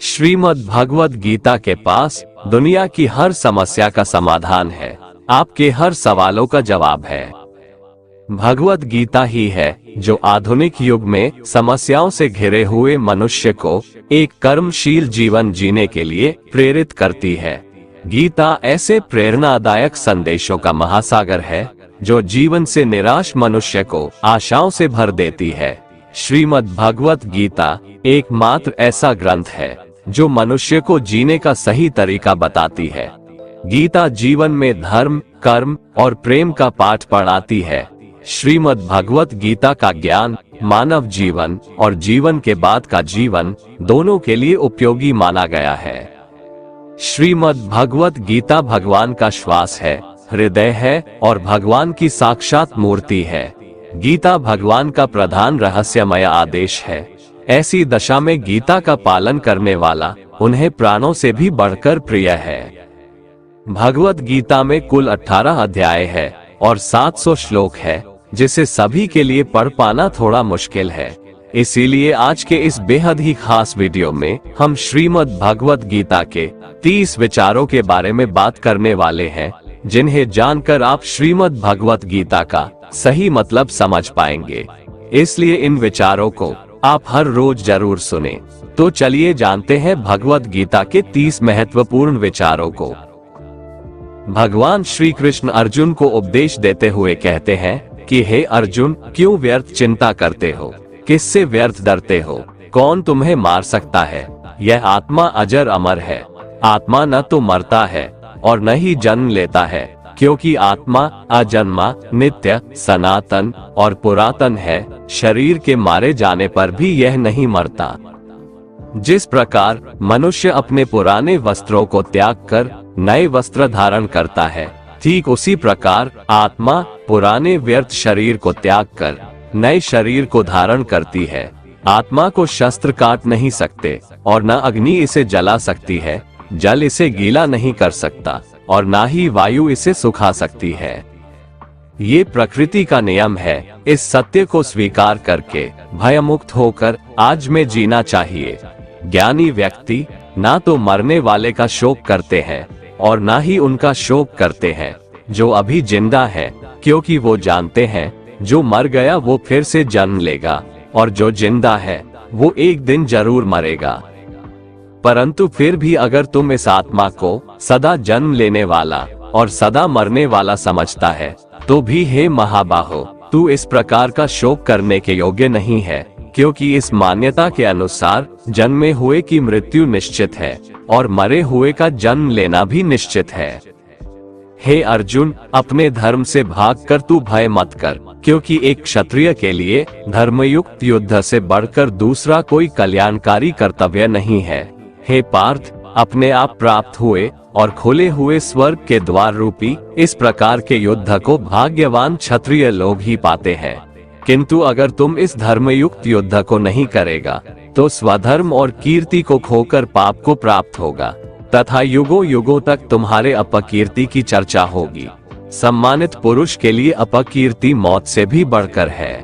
श्रीमद् भगवत गीता के पास दुनिया की हर समस्या का समाधान है, आपके हर सवालों का जवाब है। भगवत गीता ही है जो आधुनिक युग में समस्याओं से घिरे हुए मनुष्य को एक कर्मशील जीवन जीने के लिए प्रेरित करती है। गीता ऐसे प्रेरणादायक संदेशों का महासागर है जो जीवन से निराश मनुष्य को आशाओं से भर देती है। श्रीमद् भगवत गीता एकमात्र ऐसा ग्रंथ है जो मनुष्य को जीने का सही तरीका बताती है। गीता जीवन में धर्म, कर्म और प्रेम का पाठ पढ़ाती है। श्रीमद् भगवत गीता का ज्ञान मानव जीवन और जीवन के बाद का जीवन दोनों के लिए उपयोगी माना गया है। श्रीमद् भगवत गीता भगवान का श्वास है, हृदय है और भगवान की साक्षात मूर्ति है। गीता भगवान का प्रधान रहस्यमय आदेश है। ऐसी दशा में गीता का पालन करने वाला उन्हें प्राणों से भी बढ़कर प्रिय है। भगवत गीता में कुल 18 अध्याय है और 700 श्लोक है, जिसे सभी के लिए पढ़ पाना थोड़ा मुश्किल है। इसीलिए आज के इस बेहद ही खास वीडियो में हम श्रीमद् भगवत गीता के 30 विचारों के बारे में बात करने वाले हैं, जिन्हें जानकर आप श्रीमद् भगवत गीता का सही मतलब समझ पाएंगे। इसलिए इन विचारों को आप हर रोज जरूर सुने। तो चलिए जानते हैं भगवत गीता के 30 महत्वपूर्ण विचारों को। भगवान श्री कृष्ण अर्जुन को उपदेश देते हुए कहते हैं कि हे अर्जुन, क्यों व्यर्थ चिंता करते हो? किससे व्यर्थ डरते हो? कौन तुम्हें मार सकता है? यह आत्मा अजर अमर है। आत्मा न तो मरता है और न ही जन्म लेता है, क्योंकि आत्मा अजन्मा, नित्य, सनातन और पुरातन है। शरीर के मारे जाने पर भी यह नहीं मरता। जिस प्रकार मनुष्य अपने पुराने वस्त्रों को त्याग कर नए वस्त्र धारण करता है, ठीक उसी प्रकार आत्मा पुराने व्यर्थ शरीर को त्याग कर नए शरीर को धारण करती है। आत्मा को शस्त्र काट नहीं सकते और न अग्नि इसे जला सकती है, जल इसे गीला नहीं कर सकता और ना ही वायु इसे सुखा सकती है। ये प्रकृति का नियम है। इस सत्य को स्वीकार करके भयमुक्त होकर आज में जीना चाहिए। ज्ञानी व्यक्ति ना तो मरने वाले का शोक करते हैं और ना ही उनका शोक करते हैं जो अभी जिंदा है, क्योंकि वो जानते हैं जो मर गया वो फिर से जन्म लेगा और जो जिंदा है वो एक दिन जरूर मरेगा। परंतु फिर भी अगर तुम इस आत्मा को सदा जन्म लेने वाला और सदा मरने वाला समझता है, तो भी हे महाबाहो, तू इस प्रकार का शोक करने के योग्य नहीं है, क्योंकि इस मान्यता के अनुसार जन्मे हुए की मृत्यु निश्चित है और मरे हुए का जन्म लेना भी निश्चित है। हे अर्जुन, अपने धर्म से भागकर तू भय मत कर, क्योंकि एक क्षत्रिय के लिए धर्मयुक्त युद्ध से बढ़कर दूसरा कोई कल्याणकारी कर्तव्य नहीं है। हे पार्थ, अपने आप प्राप्त हुए और खुले हुए स्वर्ग के द्वार रूपी इस प्रकार के युद्ध को भाग्यवान क्षत्रिय लोग ही पाते हैं। किंतु अगर तुम इस धर्मयुक्त युद्ध को नहीं करेगा तो स्वधर्म और कीर्ति को खोकर पाप को प्राप्त होगा तथा युगों युगों तक तुम्हारे अपकीर्ति की चर्चा होगी। सम्मानित पुरुष के लिए अपकीर्ति मौत से भी बढ़कर है।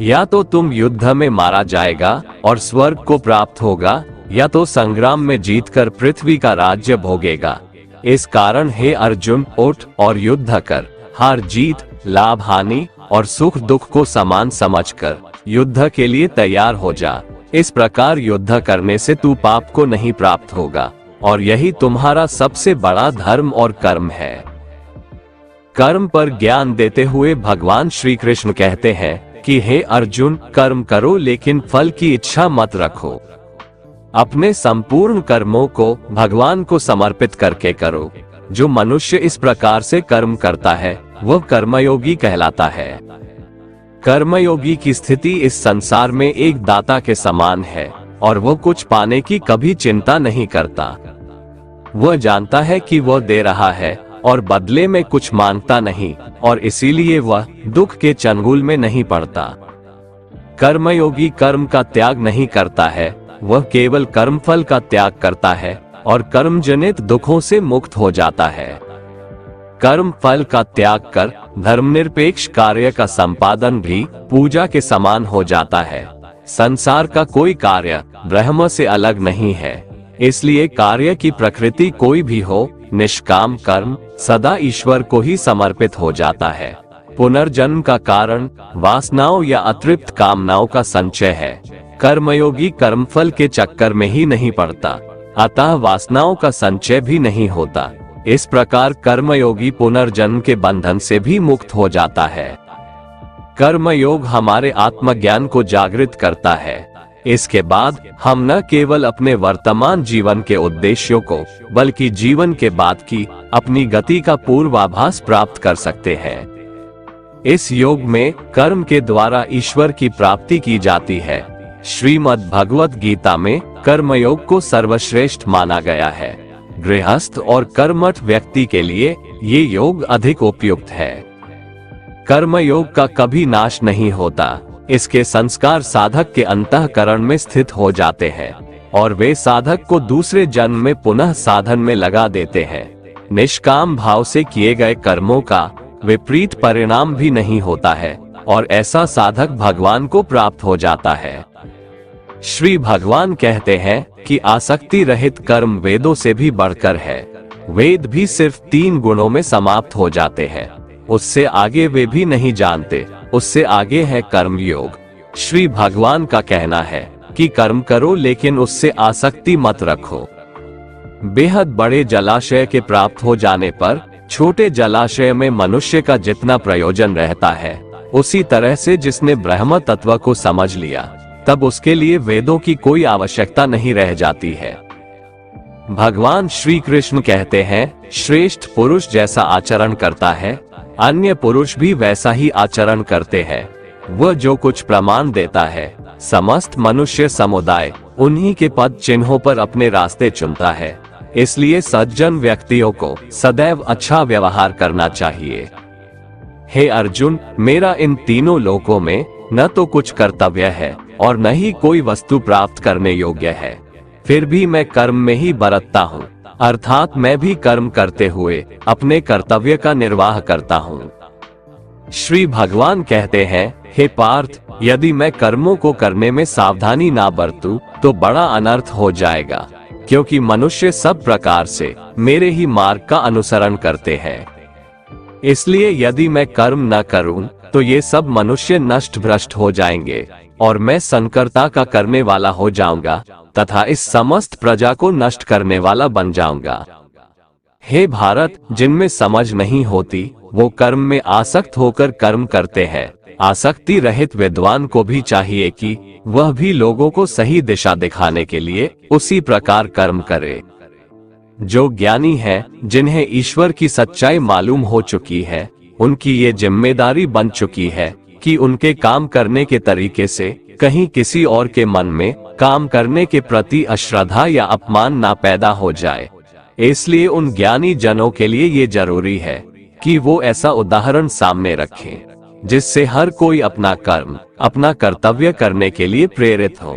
या तो तुम युद्ध में मारा जाएगा और स्वर्ग को प्राप्त होगा, या तो संग्राम में जीतकर पृथ्वी का राज्य भोगेगा। इस कारण हे अर्जुन, उठ और युद्ध कर। हार जीत, लाभ हानि और सुख दुख को समान समझकर युद्ध के लिए तैयार हो जा। इस प्रकार युद्ध करने से तू पाप को नहीं प्राप्त होगा और यही तुम्हारा सबसे बड़ा धर्म और कर्म है। कर्म पर ज्ञान देते हुए भगवान श्री कृष्ण कहते हैं कि हे अर्जुन, कर्म करो लेकिन फल की इच्छा मत रखो। अपने संपूर्ण कर्मों को भगवान को समर्पित करके करो। जो मनुष्य इस प्रकार से कर्म करता है वह कर्मयोगी कहलाता है। कर्मयोगी की स्थिति इस संसार में एक दाता के समान है और वह कुछ पाने की कभी चिंता नहीं करता। वह जानता है कि वह दे रहा है और बदले में कुछ मांगता नहीं, और इसीलिए वह दुख के चंगुल में नहीं पड़ता। कर्मयोगी कर्म का त्याग नहीं करता है, वह केवल कर्मफल का त्याग करता है और कर्मजनित दुखों से मुक्त हो जाता है। कर्म फल का त्याग कर धर्मनिरपेक्ष कार्य का संपादन भी पूजा के समान हो जाता है। संसार का कोई कार्य ब्रह्म से अलग नहीं है। इसलिए कार्य की प्रकृति कोई भी हो, निष्काम कर्म सदा ईश्वर को ही समर्पित हो जाता है। पुनर्जन्म का कारण वासनाओं या अतृप्त कामनाओं का संचय है। कर्मयोगी कर्मफल के चक्कर में ही नहीं पड़ता, अतः वासनाओं का संचय भी नहीं होता। इस प्रकार कर्मयोगी पुनर्जन्म के बंधन से भी मुक्त हो जाता है। कर्मयोग हमारे आत्मज्ञान को जागृत करता है। इसके बाद हम न केवल अपने वर्तमान जीवन के उद्देश्यों को, बल्कि जीवन के बाद की अपनी गति का पूर्वाभास प्राप्त कर सकते हैं। इस योग में कर्म के द्वारा ईश्वर की प्राप्ति की जाती है। श्रीमद् भगवत गीता में कर्मयोग को सर्वश्रेष्ठ माना गया है। गृहस्थ और कर्मठ व्यक्ति के लिए ये योग अधिक उपयुक्त है। कर्मयोग का कभी नाश नहीं होता। इसके संस्कार साधक के अंतःकरण में स्थित हो जाते हैं और वे साधक को दूसरे जन्म में पुनः साधन में लगा देते हैं। निष्काम भाव से किए गए कर्मों का विपरीत परिणाम भी नहीं होता है और ऐसा साधक भगवान को प्राप्त हो जाता है। श्री भगवान कहते हैं कि आसक्ति रहित कर्म वेदों से भी बढ़कर है। वेद भी सिर्फ 3 गुणों में समाप्त हो जाते हैं, उससे आगे वे भी नहीं जानते। उससे आगे है कर्म योग। श्री भगवान का कहना है कि कर्म करो लेकिन उससे आसक्ति मत रखो। बेहद बड़े जलाशय के प्राप्त हो जाने पर छोटे जलाशय में मनुष्य का जितना प्रयोजन रहता है, उसी तरह से जिसने ब्रह्म तत्व को समझ लिया, तब उसके लिए वेदों की कोई आवश्यकता नहीं रह जाती है। भगवान श्री कृष्ण कहते हैं, श्रेष्ठ पुरुष जैसा आचरण करता है, अन्य पुरुष भी वैसा ही आचरण करते हैं। वह जो कुछ प्रमाण देता है, समस्त मनुष्य समुदाय उन्हीं के पद चिन्हों पर अपने रास्ते चुनता है। इसलिए सज्जन व्यक्तियों को सदैव अच्छा व्यवहार करना चाहिए। हे अर्जुन, मेरा इन तीनों लोकों में न तो कुछ कर्तव्य है और न ही कोई वस्तु प्राप्त करने योग्य है, फिर भी मैं कर्म में ही बरतता हूँ, अर्थात मैं भी कर्म करते हुए अपने कर्तव्य का निर्वाह करता हूँ। श्री भगवान कहते हैं, हे पार्थ, यदि मैं कर्मों को करने में सावधानी ना बरतूं तो बड़ा अनर्थ हो जाएगा, क्योंकि मनुष्य सब प्रकार से मेरे ही मार्ग का अनुसरण करते हैं। इसलिए यदि मैं कर्म न करूं तो ये सब मनुष्य नष्ट भ्रष्ट हो जाएंगे और मैं संकर्ता का करने वाला हो जाऊंगा तथा इस समस्त प्रजा को नष्ट करने वाला बन जाऊंगा। हे भारत, जिनमें समझ नहीं होती वो कर्म में आसक्त होकर कर्म करते हैं। आसक्ति रहित विद्वान को भी चाहिए कि वह भी लोगों को सही दिशा दिखाने के लिए उसी प्रकार कर्म करे। जो ज्ञानी है, जिन्हें ईश्वर की सच्चाई मालूम हो चुकी है, उनकी ये जिम्मेदारी बन चुकी है कि उनके काम करने के तरीके से कहीं किसी और के मन में काम करने के प्रति अश्रद्धा या अपमान ना पैदा हो जाए। इसलिए उन ज्ञानी जनों के लिए ये जरूरी है कि वो ऐसा उदाहरण सामने रखें जिससे हर कोई अपना कर्म, अपना कर्तव्य करने के लिए प्रेरित हो।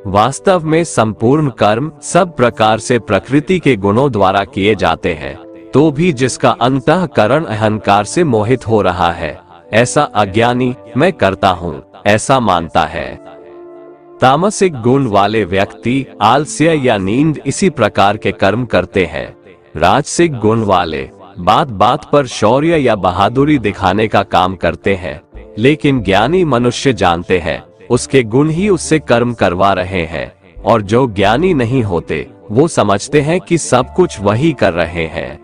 वास्तव में संपूर्ण कर्म सब प्रकार से प्रकृति के गुणों द्वारा किए जाते हैं, तो भी जिसका अंतःकरण अहंकार से मोहित हो रहा है, ऐसा अज्ञानी मैं करता हूँ ऐसा मानता है। तामसिक गुण वाले व्यक्ति आलस्य या नींद इसी प्रकार के कर्म करते हैं। राजसिक गुण वाले बात बात पर शौर्य या बहादुरी दिखाने का काम करते हैं, लेकिन ज्ञानी मनुष्य जानते हैं उसके गुण ही उससे कर्म करवा रहे हैं, और जो ज्ञानी नहीं होते वो समझते हैं कि सब कुछ वही कर रहे हैं।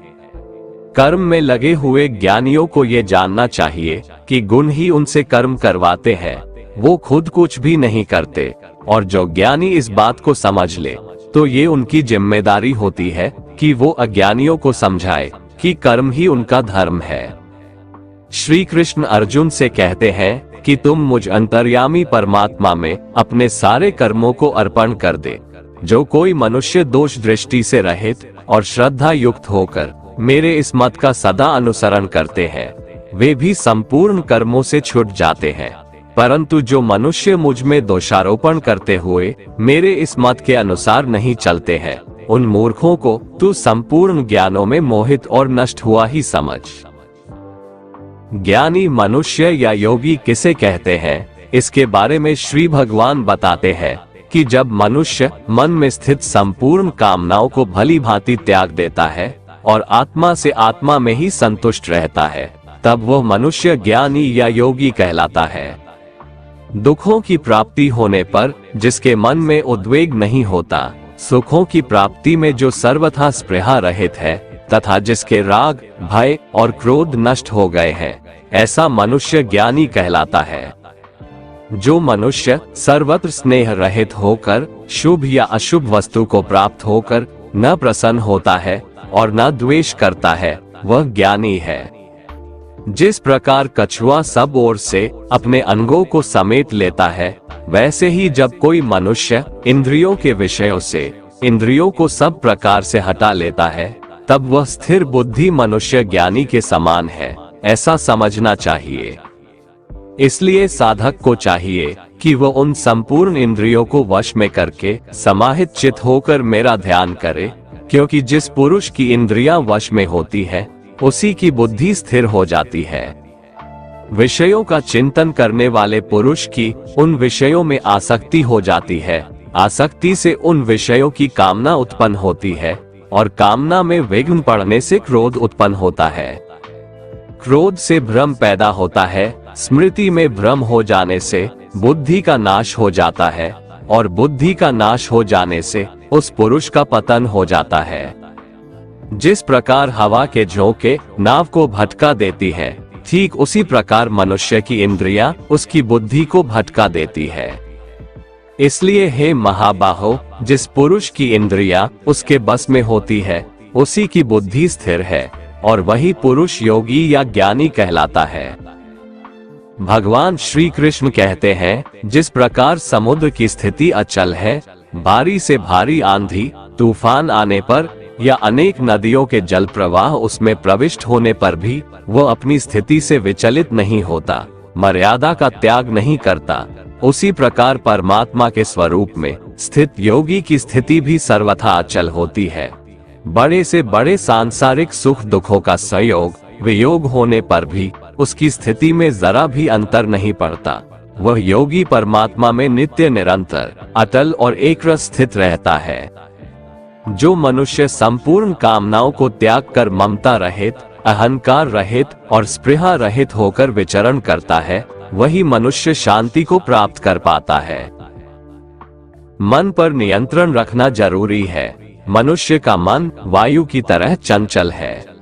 कर्म में लगे हुए ज्ञानियों को ये जानना चाहिए कि गुण ही उनसे कर्म करवाते हैं, वो खुद कुछ भी नहीं करते। और जो ज्ञानी इस बात को समझ ले तो ये उनकी जिम्मेदारी होती है कि वो अज्ञानियों को समझाए कि कर्म ही उनका धर्म है। श्री कृष्ण अर्जुन से कहते हैं कि तुम मुझ अंतर्यामी परमात्मा में अपने सारे कर्मों को अर्पण कर दे। जो कोई मनुष्य दोष दृष्टि से रहित और श्रद्धा युक्त होकर मेरे इस मत का सदा अनुसरण करते हैं, वे भी संपूर्ण कर्मों से छूट जाते हैं। परंतु जो मनुष्य मुझ में दोषारोपण करते हुए मेरे इस मत के अनुसार नहीं चलते हैं, उन मूर्खों को तू संपूर्ण ज्ञानों में मोहित और नष्ट हुआ ही समझ। ज्ञानी मनुष्य या योगी किसे कहते हैं? इसके बारे में श्री भगवान बताते हैं कि जब मनुष्य मन में स्थित संपूर्ण कामनाओं को भली भांति त्याग देता है और आत्मा से आत्मा में ही संतुष्ट रहता है, तब वह मनुष्य ज्ञानी या योगी कहलाता है। दुखों की प्राप्ति होने पर जिसके मन में उद्वेग नहीं होता, सुखों की प्राप्ति में जो सर्वथा स्पृहा रहित है तथा जिसके राग, भय और क्रोध नष्ट हो गए हैं, ऐसा मनुष्य ज्ञानी कहलाता है। जो मनुष्य सर्वत्र स्नेह रहित होकर शुभ या अशुभ वस्तु को प्राप्त होकर न प्रसन्न होता है और न द्वेष करता है, वह ज्ञानी है। जिस प्रकार कछुआ सब ओर से अपने अंगों को समेट लेता है, वैसे ही जब कोई मनुष्य इंद्रियों के विषयों से इंद्रियों को सब प्रकार से हटा लेता है, तब वह स्थिर बुद्धि मनुष्य ज्ञानी के समान है, ऐसा समझना चाहिए। इसलिए साधक को चाहिए कि वह उन संपूर्ण इंद्रियों को वश में करके समाहित चित्त होकर मेरा ध्यान करे, क्योंकि जिस पुरुष की इंद्रियां वश में होती है, उसी की बुद्धि स्थिर हो जाती है। विषयों का चिंतन करने वाले पुरुष की उन विषयों में आसक्ति हो जाती है, आसक्ति से उन विषयों की कामना उत्पन्न होती है और कामना में विघ्न पड़ने से क्रोध उत्पन्न होता है। क्रोध से भ्रम पैदा होता है, स्मृति में भ्रम हो जाने से बुद्धि का नाश हो जाता है और बुद्धि का नाश हो जाने से उस पुरुष का पतन हो जाता है। जिस प्रकार हवा के झोंके नाव को भटका देती है, ठीक उसी प्रकार मनुष्य की इंद्रियां उसकी बुद्धि को भटका देती है। इसलिए हे महाबाहो, जिस पुरुष की इंद्रियां उसके बस में होती है, उसी की बुद्धि स्थिर है और वही पुरुष योगी या ज्ञानी कहलाता है। भगवान श्री कृष्ण कहते हैं, जिस प्रकार समुद्र की स्थिति अचल है, भारी से भारी आंधी तूफान आने पर या अनेक नदियों के जल प्रवाह उसमें प्रविष्ट होने पर भी वह अपनी स्थिति से विचलित नहीं होता, मर्यादा का त्याग नहीं करता, उसी प्रकार परमात्मा के स्वरूप में स्थित योगी की स्थिति भी सर्वथा अचल होती है। बड़े से बड़े सांसारिक सुख दुखों का संयोग वियोग होने पर भी उसकी स्थिति में जरा भी अंतर नहीं पड़ता। वह योगी परमात्मा में नित्य निरंतर अटल और एकरस स्थित रहता है। जो मनुष्य संपूर्ण कामनाओं को त्याग कर ममता रहित, अहंकार रहित और स्पृहा रहित होकर विचरण करता है, वही मनुष्य शांति को प्राप्त कर पाता है। मन पर नियंत्रण रखना जरूरी है। मनुष्य का मन वायु की तरह चंचल है।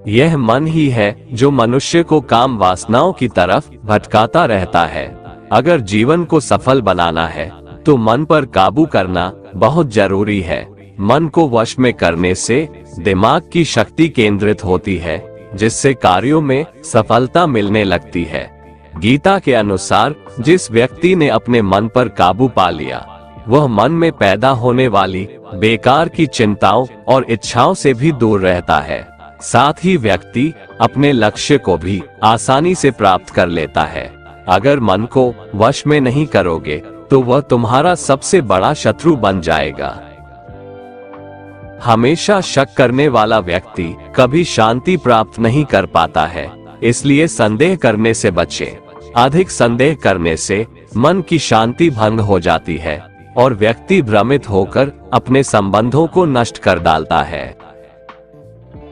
यह मन ही है जो मनुष्य को काम वासनाओं की तरफ भटकाता रहता है। अगर जीवन को सफल बनाना है तो मन पर काबू करना बहुत जरूरी है। मन को वश में करने से दिमाग की शक्ति केंद्रित होती है, जिससे कार्यों में सफलता मिलने लगती है। गीता के अनुसार जिस व्यक्ति ने अपने मन पर काबू पा लिया, वह मन में पैदा होने वाली बेकार की चिंताओं और इच्छाओं से भी दूर रहता है। साथ ही व्यक्ति अपने लक्ष्य को भी आसानी से प्राप्त कर लेता है। अगर मन को वश में नहीं करोगे तो वह तुम्हारा सबसे बड़ा शत्रु बन जाएगा। हमेशा शक करने वाला व्यक्ति कभी शांति प्राप्त नहीं कर पाता है, इसलिए संदेह करने से बचें। अधिक संदेह करने से मन की शांति भंग हो जाती है और व्यक्ति भ्रमित होकर अपने संबंधों को नष्ट कर डालता है।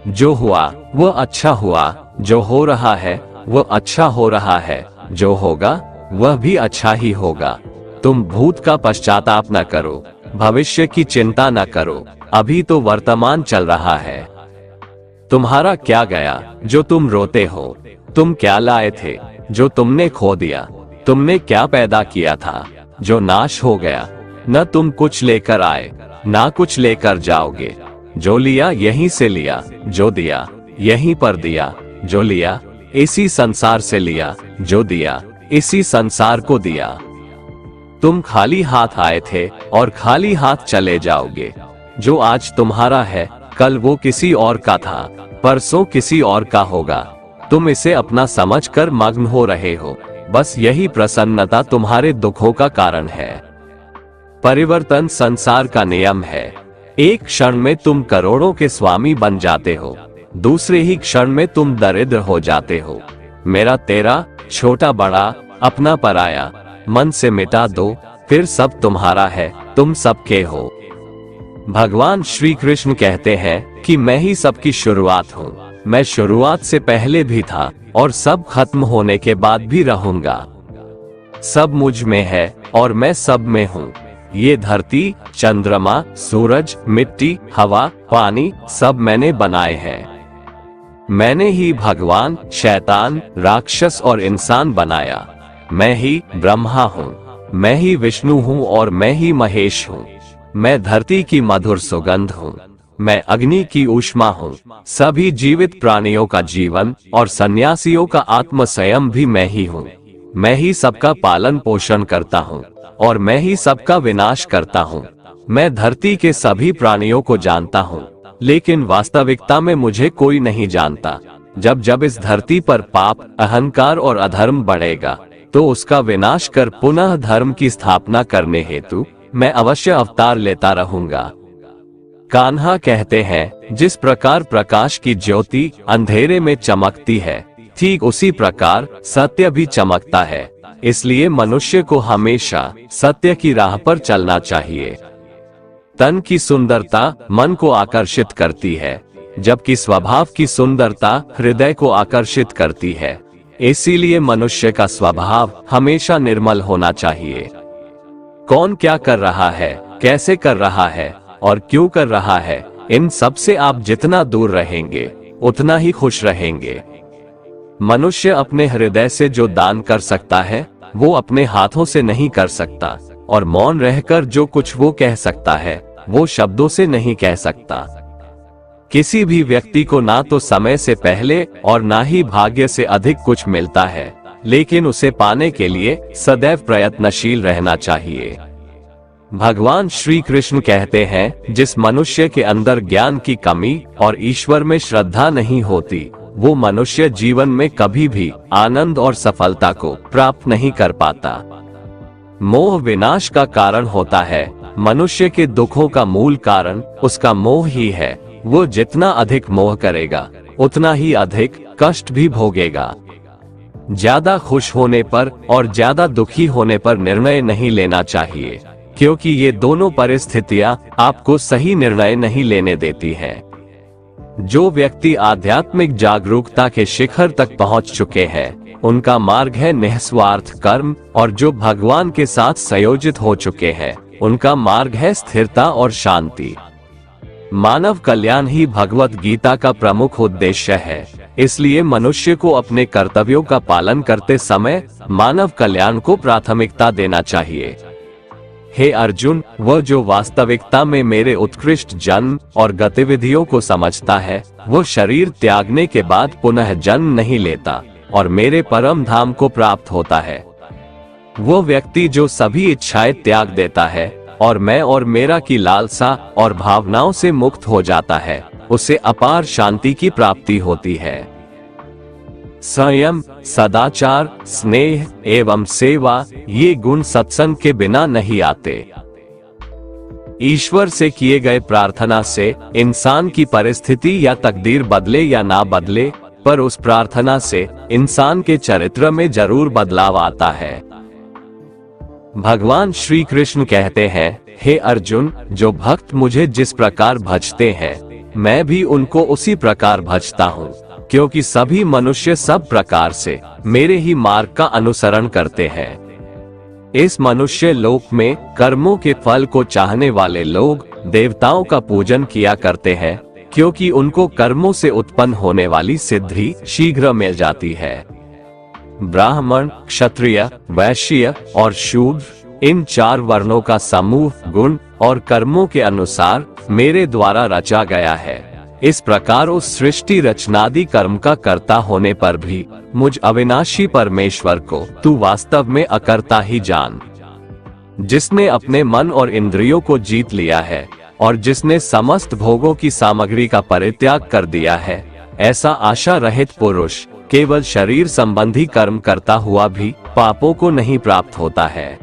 जो हुआ वह अच्छा हुआ, जो हो रहा है वह अच्छा हो रहा है, जो होगा वह भी अच्छा ही होगा। तुम भूत का पश्चाताप न करो, भविष्य की चिंता न करो, अभी तो वर्तमान चल रहा है। तुम्हारा क्या गया जो तुम रोते हो? तुम क्या लाए थे जो तुमने खो दिया? तुमने क्या पैदा किया था जो नाश हो गया? न तुम कुछ लेकर आए, ना कुछ लेकर जाओगे। जो लिया यहीं से लिया, जो दिया यहीं पर दिया। जो लिया इसी संसार से लिया, जो दिया इसी संसार को दिया। तुम खाली हाथ आए थे और खाली हाथ चले जाओगे। जो आज तुम्हारा है कल वो किसी और का था, परसों किसी और का होगा। तुम इसे अपना समझकर मग्न हो रहे हो। बस यही प्रसन्नता तुम्हारे दुखों का कारण है। परिवर्तन संसार का नियम है। एक क्षण में तुम करोड़ों के स्वामी बन जाते हो, दूसरे ही क्षण में तुम दरिद्र हो जाते हो। मेरा तेरा, छोटा बड़ा, अपना पराया मन से मिटा दो, फिर सब तुम्हारा है, तुम सबके हो। भगवान श्री कृष्ण कहते हैं कि मैं ही सबकी शुरुआत हूँ। मैं शुरुआत से पहले भी था और सब खत्म होने के बाद भी रहूंगा। सब मुझ में है और मैं सब में हूँ। ये धरती, चंद्रमा, सूरज, मिट्टी, हवा, पानी सब मैंने बनाए हैं। मैंने ही भगवान, शैतान, राक्षस और इंसान बनाया। मैं ही ब्रह्मा हूँ, मैं ही विष्णु हूँ और मैं ही महेश हूँ। मैं धरती की मधुर सुगंध हूँ, मैं अग्नि की ऊष्मा हूँ। सभी जीवित प्राणियों का जीवन और सन्यासियों का आत्म संयम भी मैं ही हूँ। मैं ही सबका पालन पोषण करता हूँ और मैं ही सबका विनाश करता हूँ। मैं धरती के सभी प्राणियों को जानता हूँ, लेकिन वास्तविकता में मुझे कोई नहीं जानता। जब जब इस धरती पर पाप, अहंकार और अधर्म बढ़ेगा, तो उसका विनाश कर पुनः धर्म की स्थापना करने हेतु मैं अवश्य अवतार लेता रहूंगा। कान्हा कहते हैं, जिस प्रकार प्रकाश की ज्योति अंधेरे में चमकती है, ठीक उसी प्रकार सत्य भी चमकता है। इसलिए मनुष्य को हमेशा सत्य की राह पर चलना चाहिए। तन की सुंदरता मन को आकर्षित करती है, जबकि स्वभाव की सुंदरता हृदय को आकर्षित करती है। इसीलिए मनुष्य का स्वभाव हमेशा निर्मल होना चाहिए। कौन क्या कर रहा है, कैसे कर रहा है और क्यों कर रहा है, इन सब से आप जितना दूर रहेंगे उतना ही खुश रहेंगे। मनुष्य अपने हृदय से जो दान कर सकता है वो अपने हाथों से नहीं कर सकता, और मौन रहकर जो कुछ वो कह सकता है वो शब्दों से नहीं कह सकता। किसी भी व्यक्ति को ना तो समय से पहले और ना ही भाग्य से अधिक कुछ मिलता है, लेकिन उसे पाने के लिए सदैव प्रयत्नशील रहना चाहिए। भगवान श्री कृष्ण कहते हैं, जिस मनुष्य के अंदर ज्ञान की कमी और ईश्वर में श्रद्धा नहीं होती, वो मनुष्य जीवन में कभी भी आनंद और सफलता को प्राप्त नहीं कर पाता। मोह विनाश का कारण होता है। मनुष्य के दुखों का मूल कारण उसका मोह ही है। वो जितना अधिक मोह करेगा उतना ही अधिक कष्ट भी भोगेगा। ज्यादा खुश होने पर और ज्यादा दुखी होने पर निर्णय नहीं लेना चाहिए, क्योंकि ये दोनों परिस्थितियां आपको सही निर्णय नहीं लेने देती हैं। जो व्यक्ति आध्यात्मिक जागरूकता के शिखर तक पहुंच चुके हैं, उनका मार्ग है निस्वार्थ कर्म, और जो भगवान के साथ संयोजित हो चुके हैं, उनका मार्ग है स्थिरता और शांति। मानव कल्याण ही भगवत गीता का प्रमुख उद्देश्य है। इसलिए मनुष्य को अपने कर्तव्यों का पालन करते समय मानव कल्याण को प्राथमिकता देना चाहिए। हे अर्जुन, वह जो वास्तविकता में मेरे उत्कृष्ट जन्म और गतिविधियों को समझता है, वो शरीर त्यागने के बाद पुनः जन्म नहीं लेता और मेरे परम धाम को प्राप्त होता है। वो व्यक्ति जो सभी इच्छाएं त्याग देता है और मैं और मेरा की लालसा और भावनाओं से मुक्त हो जाता है, उसे अपार शांति की प्राप्ति होती है। संयम, सदाचार, स्नेह एवं सेवा, ये गुण सत्संग के बिना नहीं आते। ईश्वर से किए गए प्रार्थना से इंसान की परिस्थिति या तकदीर बदले या ना बदले, पर उस प्रार्थना से इंसान के चरित्र में जरूर बदलाव आता है। भगवान श्री कृष्ण कहते हैं, हे अर्जुन, जो भक्त मुझे जिस प्रकार भजते हैं, मैं भी उनको उसी प्रकार भजता हूँ, क्योंकि सभी मनुष्य सब प्रकार से मेरे ही मार्ग का अनुसरण करते हैं। इस मनुष्य लोक में कर्मों के फल को चाहने वाले लोग देवताओं का पूजन किया करते हैं, क्योंकि उनको कर्मों से उत्पन्न होने वाली सिद्धि शीघ्र मिल जाती है। ब्राह्मण, क्षत्रिय, वैश्य और शूद्र, इन 4 वर्णों का समूह गुण और कर्मों के अनुसार मेरे द्वारा रचा गया है। इस प्रकार उस सृष्टि रचनादि कर्म का कर्ता होने पर भी मुझ अविनाशी परमेश्वर को तू वास्तव में अकर्ता ही जान। जिसने अपने मन और इंद्रियों को जीत लिया है और जिसने समस्त भोगों की सामग्री का परित्याग कर दिया है, ऐसा आशा रहित पुरुष केवल शरीर संबंधी कर्म करता हुआ भी पापों को नहीं प्राप्त होता है।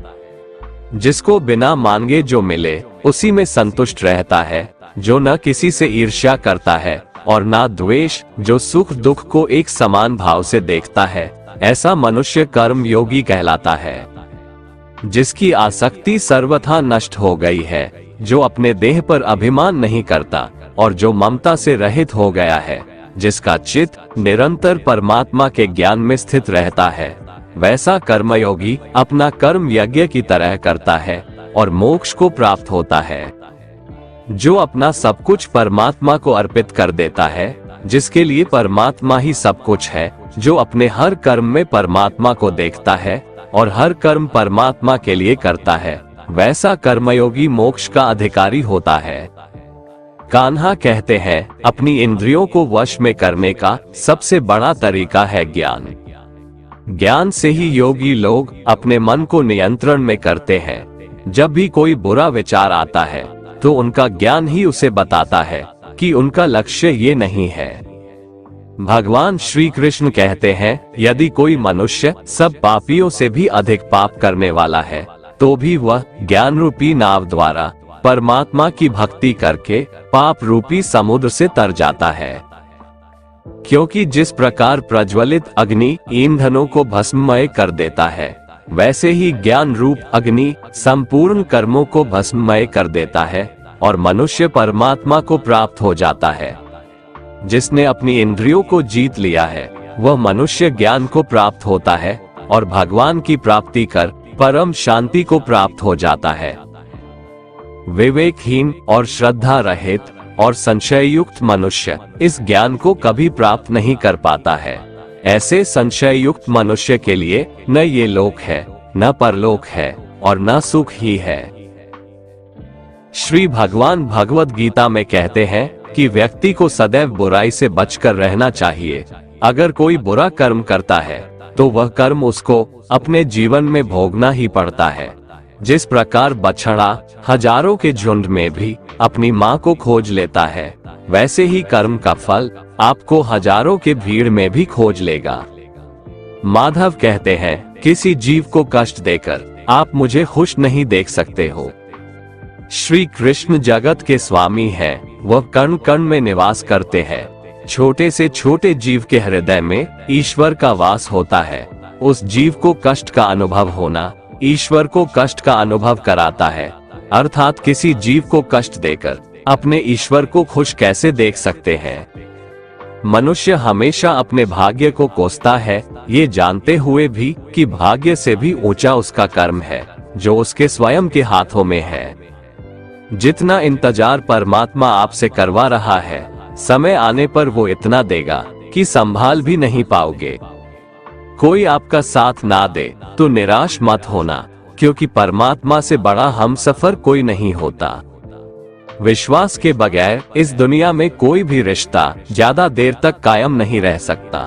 जिसको बिना मांगे जो मिले उसी में संतुष्ट रहता है, जो न किसी से ईर्ष्या करता है और ना द्वेष, जो सुख दुख को एक समान भाव से देखता है, ऐसा मनुष्य कर्म योगी कहलाता है, जिसकी आसक्ति सर्वथा नष्ट हो गई है, जो अपने देह पर अभिमान नहीं करता और जो ममता से रहित हो गया है, जिसका चित्त निरंतर परमात्मा के ज्ञान में स्थित रहता है। वैसा कर्मयोगी अपना कर्म यज्ञ की तरह करता है और मोक्ष को प्राप्त होता है। जो अपना सब कुछ परमात्मा को अर्पित कर देता है, जिसके लिए परमात्मा ही सब कुछ है, जो अपने हर कर्म में परमात्मा को देखता है और हर कर्म परमात्मा के लिए करता है, वैसा कर्मयोगी मोक्ष का अधिकारी होता है। कान्हा कहते हैं, अपनी इंद्रियों को वश में करने का सबसे बड़ा तरीका है ज्ञान। ज्ञान से ही योगी लोग अपने मन को नियंत्रण में करते हैं। जब भी कोई बुरा विचार आता है तो उनका ज्ञान ही उसे बताता है कि उनका लक्ष्य ये नहीं है। भगवान श्री कृष्ण कहते हैं, यदि कोई मनुष्य सब पापियों से भी अधिक पाप करने वाला है तो भी वह ज्ञान रूपी नाव द्वारा परमात्मा की भक्ति करके पाप रूपी समुद्र से तर जाता है। क्योंकि जिस प्रकार प्रज्वलित अग्नि ईंधनों को भस्ममय कर देता है, वैसे ही ज्ञान रूप अग्नि संपूर्ण कर्मों को भस्ममय कर देता है और मनुष्य परमात्मा को प्राप्त हो जाता है। जिसने अपनी इंद्रियों को जीत लिया है, वह मनुष्य ज्ञान को प्राप्त होता है और भगवान की प्राप्ति कर परम शांति को प्राप्त हो जाता है। विवेकहीन और श्रद्धा रहित और संशय युक्त मनुष्य इस ज्ञान को कभी प्राप्त नहीं कर पाता है। ऐसे संशय युक्त मनुष्य के लिए न ये लोक है, न परलोक है और न सुख ही है। श्री भगवान भगवद गीता में कहते हैं कि व्यक्ति को सदैव बुराई से बचकर रहना चाहिए। अगर कोई बुरा कर्म करता है तो वह कर्म उसको अपने जीवन में भोगना ही पड़ता है। जिस प्रकार बछड़ा हजारों के झुंड में भी अपनी माँ को खोज लेता है, वैसे ही कर्म का फल आपको हजारों के भीड़ में भी खोज लेगा। माधव कहते हैं, किसी जीव को कष्ट देकर आप मुझे खुश नहीं देख सकते हो। श्री कृष्ण जगत के स्वामी हैं, वह कण कण में निवास करते हैं। छोटे से छोटे जीव के हृदय में ईश्वर का वास होता है। उस जीव को कष्ट का अनुभव होना ईश्वर को कष्ट का अनुभव कराता है। अर्थात किसी जीव को कष्ट देकर अपने ईश्वर को खुश कैसे देख सकते हैं। मनुष्य हमेशा अपने भाग्य को कोसता है, ये जानते हुए भी कि भाग्य से भी ऊंचा उसका कर्म है जो उसके स्वयं के हाथों में है। जितना इंतजार परमात्मा आपसे करवा रहा है, समय आने पर वो इतना देगा कि संभाल भी नहीं पाओगे। कोई आपका साथ ना दे तो निराश मत होना, क्योंकि परमात्मा से बड़ा हमसफर कोई नहीं होता। विश्वास के बगैर इस दुनिया में कोई भी रिश्ता ज्यादा देर तक कायम नहीं रह सकता।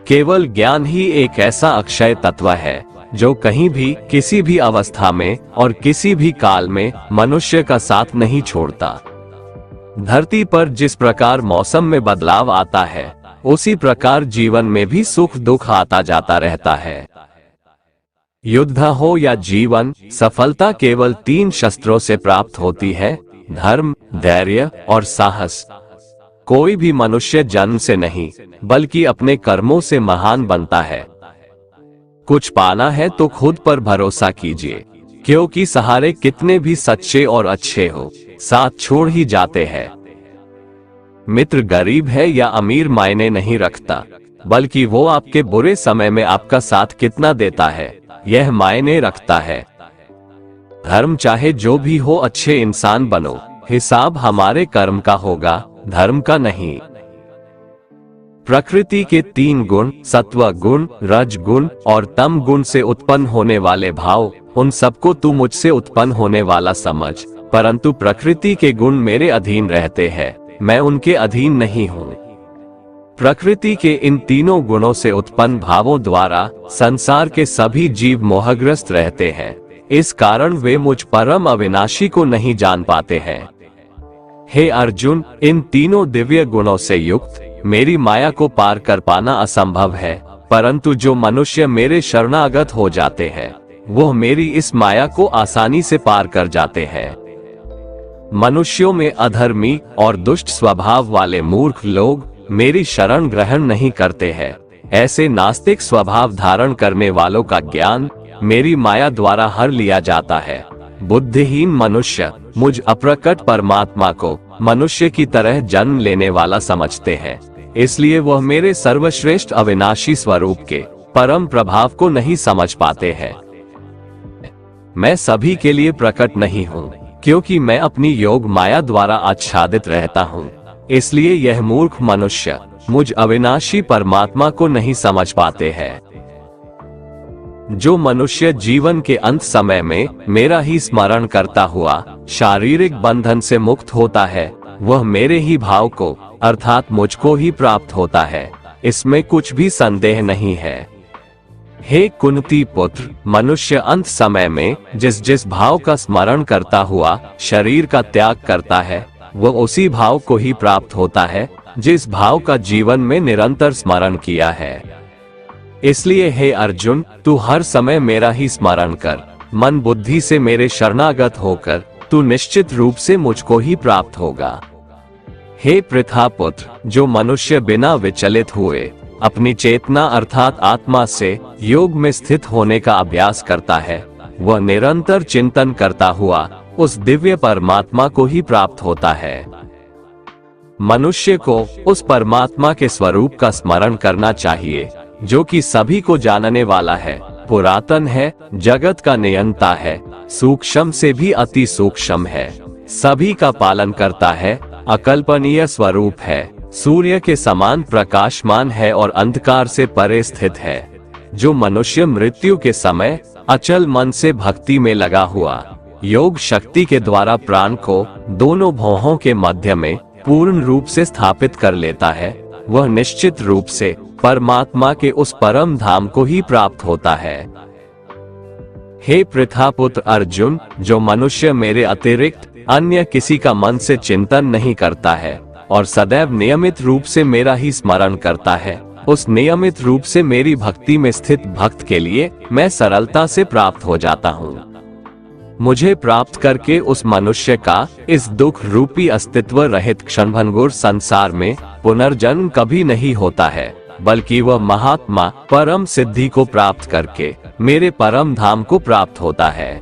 केवल ज्ञान ही एक ऐसा अक्षय तत्व है जो कहीं भी किसी भी अवस्था में और किसी भी काल में मनुष्य का साथ नहीं छोड़ता। धरती पर जिस प्रकार मौसम में बदलाव आता है, उसी प्रकार जीवन में भी सुख दुख आता जाता रहता है। युद्ध हो या जीवन, सफलता केवल 3 शस्त्रों से प्राप्त होती है, धर्म, धैर्य और साहस। कोई भी मनुष्य जन्म से नहीं बल्कि अपने कर्मों से महान बनता है। कुछ पाना है तो खुद पर भरोसा कीजिए, क्योंकि सहारे कितने भी सच्चे और अच्छे हो, साथ छोड़ ही जाते हैं। मित्र गरीब है या अमीर मायने नहीं रखता, बल्कि वो आपके बुरे समय में आपका साथ कितना देता है यह मायने रखता है। धर्म चाहे जो भी हो, अच्छे इंसान बनो, हिसाब हमारे कर्म का होगा, धर्म का नहीं। प्रकृति के 3 गुण, सत्व गुण, रज गुण और तम गुण से उत्पन्न होने वाले भाव, उन सबको तू मुझसे उत्पन्न होने वाला समझ, परंतु प्रकृति के गुण मेरे अधीन रहते हैं, मैं उनके अधीन नहीं हूँ। प्रकृति के इन तीनों गुणों से उत्पन्न भावों द्वारा संसार के सभी जीव मोहग्रस्त रहते हैं। इस कारण वे मुझ परम अविनाशी को नहीं जान पाते हैं। हे अर्जुन, इन तीनों दिव्य गुणों से युक्त मेरी माया को पार कर पाना असंभव है, परंतु जो मनुष्य मेरे शरणागत हो जाते हैं वो मेरी इस माया को आसानी से पार कर जाते हैं। मनुष्यों में अधर्मी और दुष्ट स्वभाव वाले मूर्ख लोग मेरी शरण ग्रहण नहीं करते हैं। ऐसे नास्तिक स्वभाव धारण करने वालों का ज्ञान मेरी माया द्वारा हर लिया जाता है। बुद्धिहीन मनुष्य मुझ अप्रकट परमात्मा को मनुष्य की तरह जन्म लेने वाला समझते हैं, इसलिए वह मेरे सर्वश्रेष्ठ अविनाशी स्वरूप के परम प्रभाव को नहीं समझ पाते हैं। मैं सभी के लिए प्रकट नहीं हूँ, क्योंकि मैं अपनी योग माया द्वारा आच्छादित रहता हूँ। इसलिए यह मूर्ख मनुष्य मुझ अविनाशी परमात्मा को नहीं समझ पाते हैं। जो मनुष्य जीवन के अंत समय में मेरा ही स्मरण करता हुआ शारीरिक बंधन से मुक्त होता है, वह मेरे ही भाव को अर्थात मुझको ही प्राप्त होता है, इसमें कुछ भी संदेह नहीं है। हे कुंती पुत्र, मनुष्य अंत समय में जिस जिस भाव का स्मरण करता हुआ शरीर का त्याग करता है, वह उसी भाव को ही प्राप्त होता है जिस भाव का जीवन में निरंतर स्मरण किया है। इसलिए हे अर्जुन, तू हर समय मेरा ही स्मरण कर, मन बुद्धि से मेरे शरणागत होकर तू निश्चित रूप से मुझको ही प्राप्त होगा। हे पृथा पुत्र, जो मनुष्य बिना विचलित हुए अपनी चेतना अर्थात आत्मा से योग में स्थित होने का अभ्यास करता है, वह निरंतर चिंतन करता हुआ उस दिव्य परमात्मा को ही प्राप्त होता है। मनुष्य को उस परमात्मा के स्वरूप का स्मरण करना चाहिए, जो कि सभी को जानने वाला है, पुरातन है, जगत का नियंता है, सूक्ष्म से भी अति सूक्ष्म है, सभी का पालन करता है, अकल्पनीय स्वरूप है, सूर्य के समान प्रकाशमान है और अंधकार से परे स्थित है। जो मनुष्य मृत्यु के समय अचल मन से भक्ति में लगा हुआ योग शक्ति के द्वारा प्राण को दोनों भौहों के मध्य में पूर्ण रूप से स्थापित कर लेता है, वह निश्चित रूप से परमात्मा के उस परम धाम को ही प्राप्त होता है। हे पृथा पुत्र अर्जुन, जो मनुष्य मेरे अतिरिक्त अन्य किसी का मन से चिंतन नहीं करता है और सदैव नियमित रूप से मेरा ही स्मरण करता है, उस नियमित रूप से मेरी भक्ति में स्थित भक्त के लिए मैं सरलता से प्राप्त हो जाता हूँ। मुझे प्राप्त करके उस मनुष्य का इस दुख रूपी अस्तित्व रहित क्षणभंगुर संसार में पुनर्जन्म कभी नहीं होता है, बल्कि वह महात्मा परम सिद्धि को प्राप्त करके मेरे परम धाम को प्राप्त होता है।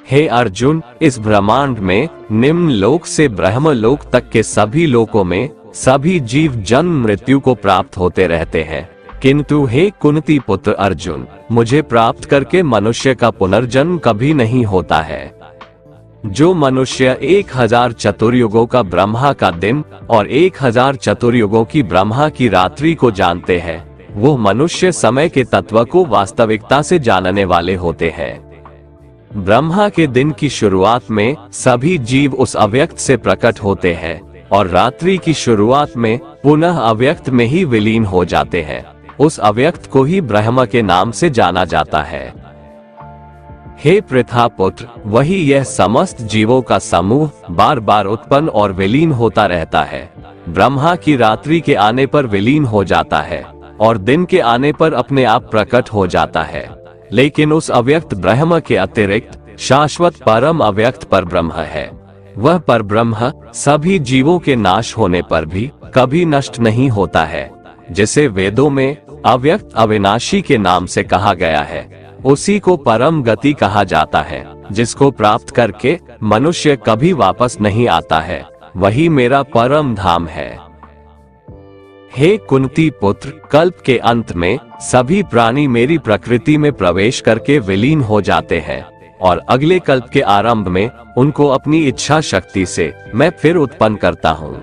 हे अर्जुन, इस ब्रह्मांड में निम्न लोक से ब्रह्म लोक तक के सभी लोकों में सभी जीव जन्म मृत्यु को प्राप्त होते रहते हैं, किंतु हे कुंती पुत्र अर्जुन, मुझे प्राप्त करके मनुष्य का पुनर्जन्म कभी नहीं होता है। जो मनुष्य 1000 चतुर्युगों का ब्रह्मा का दिन और 1000 चतुर्युगों की ब्रह्मा की रात्रि को जानते हैं, वो मनुष्य समय के तत्व को वास्तविकता से जानने वाले होते हैं। ब्रह्मा के दिन की शुरुआत में सभी जीव उस अव्यक्त से प्रकट होते हैं और रात्रि की शुरुआत में पुनः अव्यक्त में ही विलीन हो जाते हैं। उस अव्यक्त को ही ब्रह्म के नाम से जाना जाता है। हे पृथा पुत्र, वही यह समस्त जीवों का समूह बार बार उत्पन्न और विलीन होता रहता है। ब्रह्मा की रात्रि के आने पर विलीन हो जाता है और दिन के आने पर अपने आप प्रकट हो जाता है, लेकिन उस अव्यक्त ब्रह्म के अतिरिक्त शाश्वत परम अव्यक्त पर ब्रह्म है। वह पर ब्रह्म सभी जीवों के नाश होने पर भी कभी नष्ट नहीं होता है, जिसे वेदों में अव्यक्त अविनाशी के नाम से कहा गया है। उसी को परम गति कहा जाता है, जिसको प्राप्त करके मनुष्य कभी वापस नहीं आता है, वही मेरा परम धाम है। हे कुंती पुत्र, कल्प के अंत में सभी प्राणी मेरी प्रकृति में प्रवेश करके विलीन हो जाते हैं और अगले कल्प के आरंभ में उनको अपनी इच्छा शक्ति से मैं फिर उत्पन्न करता हूँ।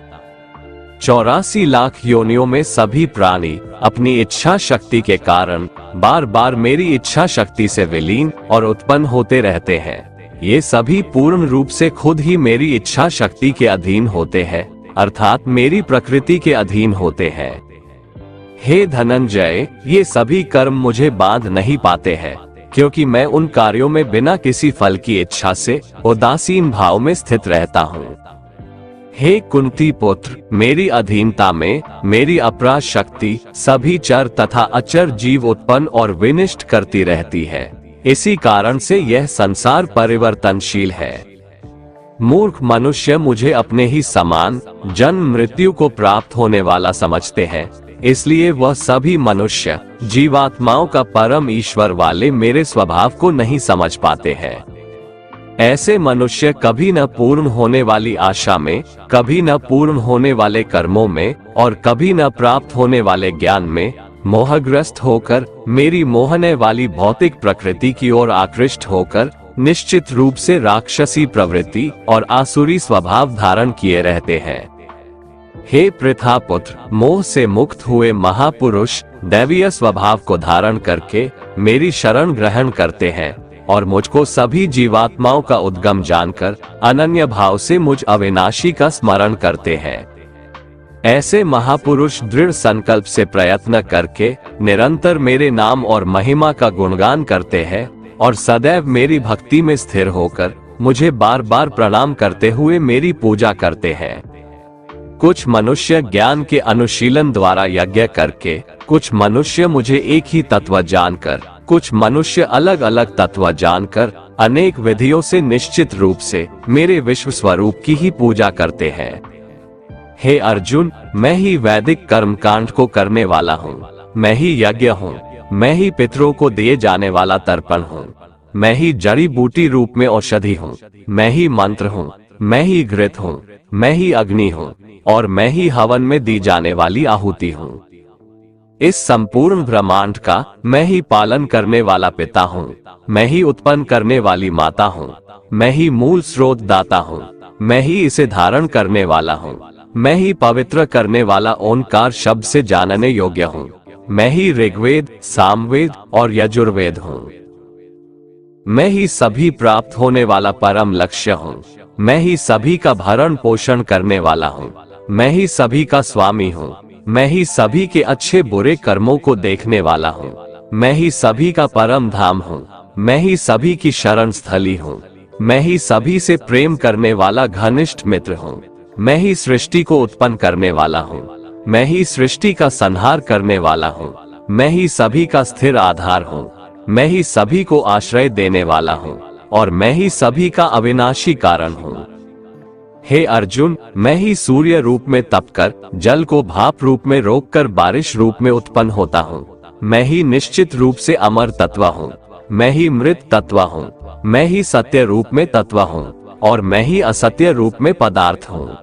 84 लाख योनियों में सभी प्राणी अपनी इच्छा शक्ति के कारण बार बार मेरी इच्छा शक्ति से विलीन और उत्पन्न होते रहते हैं। ये सभी पूर्ण रूप से खुद ही मेरी इच्छा शक्ति के अधीन होते हैं, अर्थात मेरी प्रकृति के अधीन होते हैं। हे धनंजय, ये सभी कर्म मुझे बांध नहीं पाते हैं, क्योंकि मैं उन कार्यों में बिना किसी फल की इच्छा से उदासीन भाव में स्थित रहता हूँ। हे कुंती पुत्र, मेरी अधीनता में मेरी अपराध शक्ति सभी चर तथा अचर जीव उत्पन्न और विनिष्ट करती रहती है। इसी कारण से यह संसार परिवर्तनशील है। मूर्ख मनुष्य मुझे अपने ही समान जन्म मृत्यु को प्राप्त होने वाला समझते हैं, इसलिए वह सभी मनुष्य जीवात्माओं का परम ईश्वर वाले मेरे स्वभाव को नहीं समझ पाते हैं। ऐसे मनुष्य कभी न पूर्ण होने वाली आशा में, कभी न पूर्ण होने वाले कर्मों में और कभी न प्राप्त होने वाले ज्ञान में मोहग्रस्त होकर मेरी मोहने वाली भौतिक प्रकृति की ओर आकृष्ट होकर निश्चित रूप से राक्षसी प्रवृत्ति और आसुरी स्वभाव धारण किए रहते हैं। हे पृथा पुत्र, मोह से मुक्त हुए महापुरुष दैवीय स्वभाव को धारण करके मेरी शरण ग्रहण करते हैं और मुझको सभी जीवात्माओं का उद्गम जानकर अनन्य भाव से मुझ अविनाशी का स्मरण करते हैं। ऐसे महापुरुष दृढ़ संकल्प से प्रयत्न करके निरंतर मेरे नाम और महिमा का गुणगान करते हैं और सदैव मेरी भक्ति में स्थिर होकर मुझे बार बार प्रणाम करते हुए मेरी पूजा करते हैं। कुछ मनुष्य ज्ञान के अनुशीलन द्वारा यज्ञ करके, कुछ मनुष्य मुझे एक ही तत्व जानकर, कुछ मनुष्य अलग अलग तत्व जानकर अनेक विधियों से निश्चित रूप से मेरे विश्व स्वरूप की ही पूजा करते हैं। हे अर्जुन, मैं ही वैदिक कर्मकांड को करने वाला हूँ, मैं ही यज्ञ हूँ, मैं ही पितरों को दिए जाने वाला तर्पण हूँ, मैं ही जड़ी बूटी रूप में औषधि हूँ, मैं ही मंत्र हूँ, मैं ही घृत हूँ, मैं ही अग्नि हूँ और मैं ही हवन में दी जाने वाली आहुति हूँ। इस संपूर्ण ब्रह्मांड का मैं ही पालन करने वाला पिता हूँ, मैं ही उत्पन्न करने वाली माता हूँ, मैं ही मूल स्रोत दाता हूँ, मैं ही इसे धारण करने वाला हूँ, मैं ही पवित्र करने वाला ओंकार शब्द से जानने योग्य हूँ, मैं ही ऋग्वेद, सामवेद और यजुर्वेद हूँ। मैं ही सभी प्राप्त होने वाला परम लक्ष्य हूँ, मैं ही सभी का भरण पोषण करने वाला हूँ, मैं ही सभी का स्वामी हूँ, मैं ही सभी के अच्छे बुरे कर्मों को देखने वाला हूँ, मैं ही सभी का परम धाम हूँ, मैं ही सभी की शरण स्थली हूँ, मैं ही सभी से प्रेम करने वाला घनिष्ठ मित्र हूँ, मैं ही सृष्टि को उत्पन्न करने वाला हूँ, मैं ही सृष्टि का संहार करने वाला हूँ, मैं ही सभी का स्थिर आधार हूँ, मैं ही सभी को आश्रय देने वाला हूँ और मैं ही सभी का अविनाशी कारण हूँ। हे अर्जुन, मैं ही सूर्य रूप में तपकर जल को भाप रूप में रोककर बारिश रूप में उत्पन्न होता हूँ, मैं ही निश्चित रूप से अमर तत्व हूँ, मैं ही मृत तत्व हूँ, मैं ही सत्य रूप में तत्व हूँ और मैं ही असत्य रूप में पदार्थ हूँ।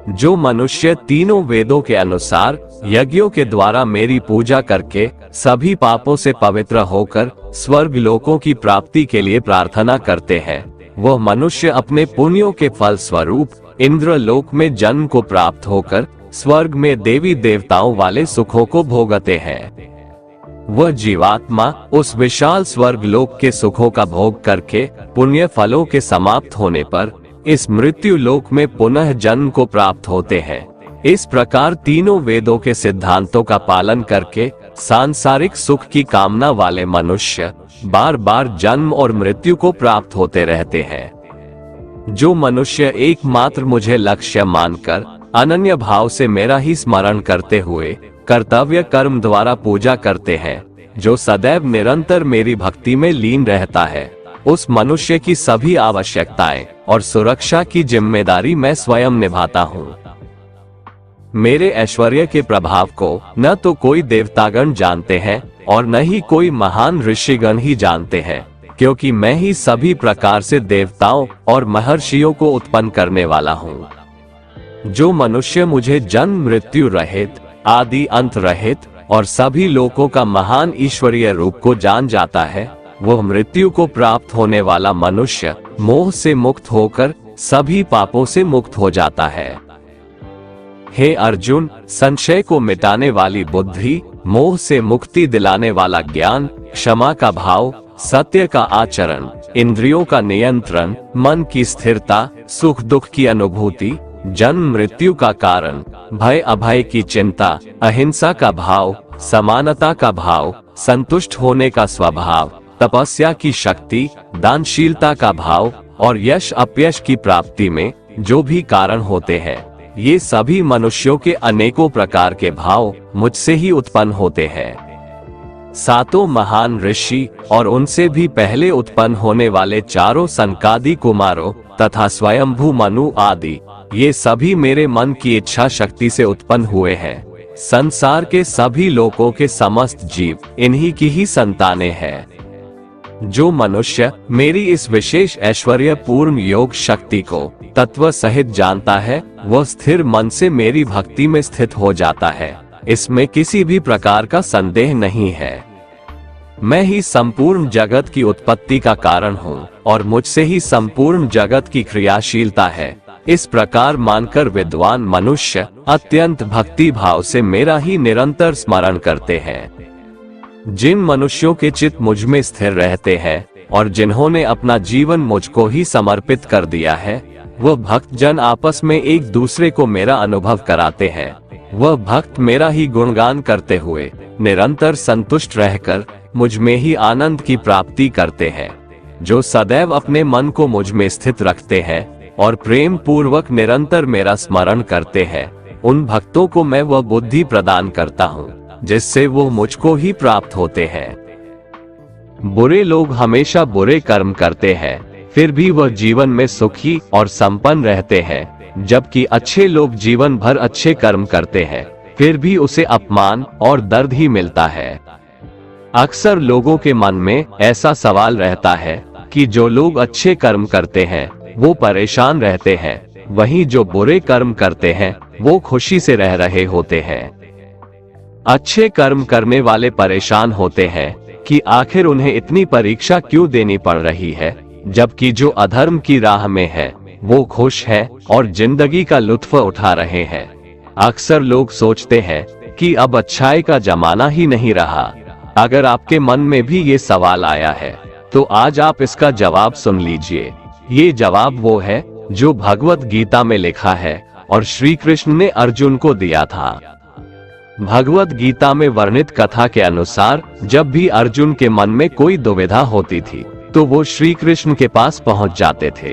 जो मनुष्य तीनों वेदों के अनुसार यज्ञों के द्वारा मेरी पूजा करके सभी पापों से पवित्र होकर स्वर्ग लोकों की प्राप्ति के लिए प्रार्थना करते हैं, वह मनुष्य अपने पुण्यों के फल स्वरूप इंद्र लोक में जन्म को प्राप्त होकर स्वर्ग में देवी देवताओं वाले सुखों को भोगते हैं। वह जीवात्मा उस विशाल स्वर्ग लोक के सुखों का भोग करके पुण्य फलों के समाप्त होने पर इस मृत्यु लोक में पुनः जन्म को प्राप्त होते हैं। इस प्रकार तीनों वेदों के सिद्धांतों का पालन करके सांसारिक सुख की कामना वाले मनुष्य बार बार जन्म और मृत्यु को प्राप्त होते रहते हैं। जो मनुष्य एकमात्र मुझे लक्ष्य मानकर अनन्य भाव से मेरा ही स्मरण करते हुए कर्तव्य कर्म द्वारा पूजा करते हैं, जो सदैव निरंतर मेरी भक्ति में लीन रहता है, उस मनुष्य की सभी आवश्यकताएं और सुरक्षा की जिम्मेदारी मैं स्वयं निभाता हूँ। मेरे ऐश्वर्य के प्रभाव को न तो कोई देवतागण जानते हैं और न ही कोई महान ऋषिगण ही जानते हैं, क्योंकि मैं ही सभी प्रकार से देवताओं और महर्षियों को उत्पन्न करने वाला हूँ। जो मनुष्य मुझे जन्म मृत्यु रहित, आदि अंत रहित और सभी लोकों का महान ईश्वरीय रूप को जान जाता है, वह मृत्यु को प्राप्त होने वाला मनुष्य मोह से मुक्त होकर सभी पापों से मुक्त हो जाता है। हे अर्जुन, संशय को मिटाने वाली बुद्धि, मोह से मुक्ति दिलाने वाला ज्ञान, क्षमा का भाव, सत्य का आचरण, इंद्रियों का नियंत्रण, मन की स्थिरता, सुख दुख की अनुभूति, जन्म मृत्यु का कारण, भय अभय की चिंता, अहिंसा का भाव, समानता का भाव, संतुष्ट होने का स्वभाव, तपस्या की शक्ति, दानशीलता का भाव और यश अपयश की प्राप्ति में जो भी कारण होते हैं, ये सभी मनुष्यों के अनेकों प्रकार के भाव मुझसे ही उत्पन्न होते हैं। सातों महान ऋषि और उनसे भी पहले उत्पन्न होने वाले चारों सनकादि कुमारों तथा स्वयंभू मनु आदि, ये सभी मेरे मन की इच्छा शक्ति से उत्पन्न हुए हैं संसार के सभी लोगों के समस्त जीव इन्हीं की ही संतानें हैं। जो मनुष्य मेरी इस विशेष ऐश्वर्य पूर्ण योग शक्ति को तत्व सहित जानता है, वह स्थिर मन से मेरी भक्ति में स्थित हो जाता है। इसमें किसी भी प्रकार का संदेह नहीं है। मैं ही संपूर्ण जगत की उत्पत्ति का कारण हूँ और मुझसे ही संपूर्ण जगत की क्रियाशीलता है। इस प्रकार मानकर विद्वान मनुष्य अत्यंत भक्ति भाव से मेरा ही निरंतर स्मरण करते हैं। जिन मनुष्यों के चित्त मुझ में स्थिर रहते हैं और जिन्होंने अपना जीवन मुझको ही समर्पित कर दिया है, वह भक्त जन आपस में एक दूसरे को मेरा अनुभव कराते हैं। वह भक्त मेरा ही गुणगान करते हुए निरंतर संतुष्ट रहकर मुझ में ही आनंद की प्राप्ति करते हैं। जो सदैव अपने मन को मुझ में स्थित रखते हैं और प्रेम पूर्वक निरंतर मेरा स्मरण करते हैं, उन भक्तों को मैं वह बुद्धि प्रदान करता हूँ जिससे वो मुझको ही प्राप्त होते हैं। बुरे लोग हमेशा बुरे कर्म करते हैं, फिर भी वह जीवन में सुखी और संपन्न रहते हैं, जबकि अच्छे लोग जीवन भर अच्छे कर्म करते हैं, फिर भी उसे अपमान और दर्द ही मिलता है। अक्सर लोगों के मन में ऐसा सवाल रहता है कि जो लोग अच्छे कर्म करते हैं वो परेशान रहते हैं, वहीं जो बुरे कर्म करते हैं वो खुशी से रह रहे होते हैं। अच्छे कर्म करने वाले परेशान होते हैं कि आखिर उन्हें इतनी परीक्षा क्यों देनी पड़ रही है, जबकि जो अधर्म की राह में है वो खुश है और जिंदगी का लुत्फ उठा रहे हैं। अक्सर लोग सोचते हैं कि अब अच्छाई का जमाना ही नहीं रहा। अगर आपके मन में भी ये सवाल आया है तो आज आप इसका जवाब सुन लीजिए। ये जवाब वो है जो भगवत गीता में लिखा है और श्री कृष्ण ने अर्जुन को दिया था। भगवत गीता में वर्णित कथा के अनुसार जब भी अर्जुन के मन में कोई दुविधा होती थी तो वो श्री कृष्ण के पास पहुंच जाते थे।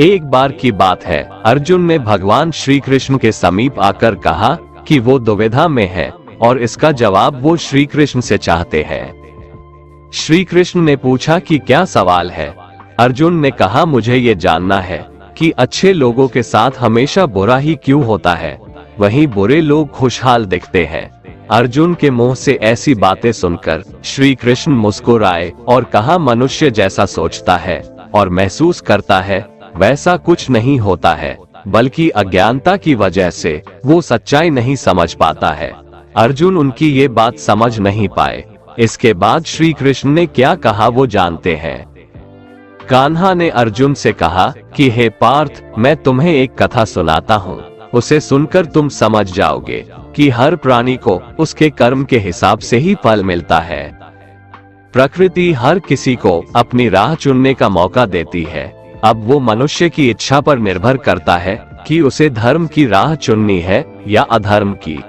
एक बार की बात है, अर्जुन ने भगवान श्री कृष्ण के समीप आकर कहा कि वो दुविधा में है और इसका जवाब वो श्री कृष्ण से चाहते हैं। श्री कृष्ण ने पूछा कि क्या सवाल है। अर्जुन ने कहा, मुझे ये जानना है कि अच्छे लोगों के साथ हमेशा बुरा ही क्यों होता है, वहीं बुरे लोग खुशहाल दिखते हैं। अर्जुन के मुंह से ऐसी बातें सुनकर श्री कृष्ण मुस्कुराए और कहा, मनुष्य जैसा सोचता है और महसूस करता है वैसा कुछ नहीं होता है, बल्कि अज्ञानता की वजह से वो सच्चाई नहीं समझ पाता है। अर्जुन उनकी ये बात समझ नहीं पाए। इसके बाद श्री कृष्ण ने क्या कहा वो जानते हैं। कान्हा ने अर्जुन से कहा कि हे पार्थ, मैं तुम्हें एक कथा सुनाता हूँ, उसे सुनकर तुम समझ जाओगे कि हर प्राणी को उसके कर्म के हिसाब से ही फल मिलता है। प्रकृति हर किसी को अपनी राह चुनने का मौका देती है। अब वो मनुष्य की इच्छा पर निर्भर करता है कि उसे धर्म की राह चुननी है या अधर्म की।